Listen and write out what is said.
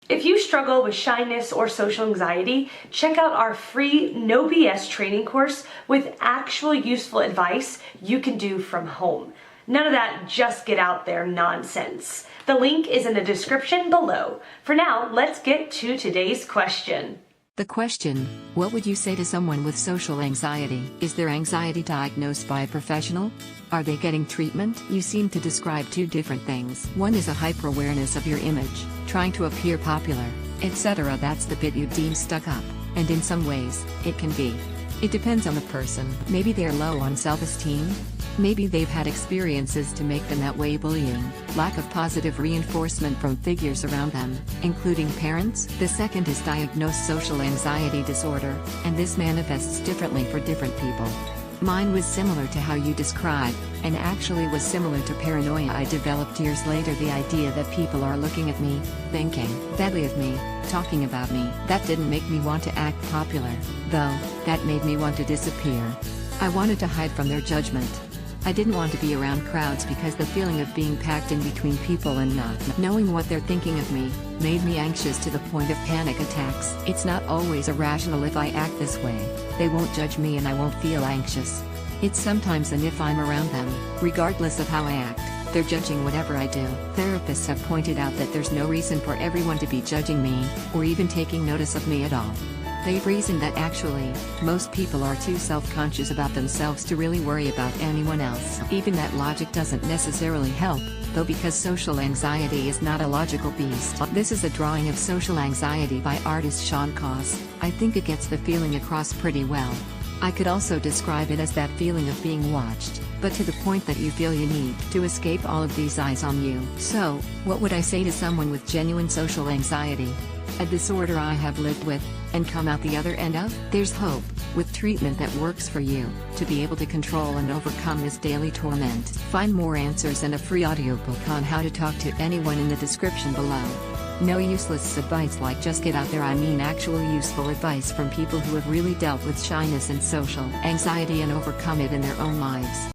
If you struggle with shyness or social anxiety, check out our free No BS training course with actual useful advice you can do from home. None of that just get out there nonsense. The link is in the description below. For now, let's get to today's question. The question: what would you say to someone with social anxiety? Is their anxiety diagnosed by a professional? Are they getting treatment? You seem to describe two different things. One is a hyper-awareness of your image, trying to appear popular, etc. That's the bit you deem stuck up, and in some ways, it can be. It depends on the person. Maybe they're low on self-esteem. Maybe they've had experiences to make them that way: bullying, lack of positive reinforcement from figures around them, including parents. The second is diagnosed social anxiety disorder, and this manifests differently for different people. Mine was similar to how you describe, and actually was similar to paranoia I developed years later. The idea that people are looking at me, thinking badly of me, talking about me. That didn't make me want to act popular, though. That made me want to disappear. I wanted to hide from their judgment. I didn't want to be around crowds because the feeling of being packed in between people and not knowing what they're thinking of me made me anxious to the point of panic attacks. It's not always irrational. If I act this way, they won't judge me and I won't feel anxious. It's sometimes an if I'm around them, regardless of how I act, they're judging whatever I do. Therapists have pointed out that there's no reason for everyone to be judging me, or even taking notice of me at all. They've reasoned that actually, most people are too self-conscious about themselves to really worry about anyone else. Even that logic doesn't necessarily help, though, because social anxiety is not a logical beast. This is a drawing of social anxiety by artist Sean Koss. I think it gets the feeling across pretty well. I could also describe it as that feeling of being watched, but to the point that you feel you need to escape all of these eyes on you. So, what would I say to someone with genuine social anxiety? A disorder I have lived with, and come out the other end of? There's hope, with treatment that works for you, to be able to control and overcome this daily torment. Find more answers and a free audiobook on how to talk to anyone in the description below. No useless advice like just get out there. I mean actual useful advice from people who have really dealt with shyness and social anxiety and overcome it in their own lives.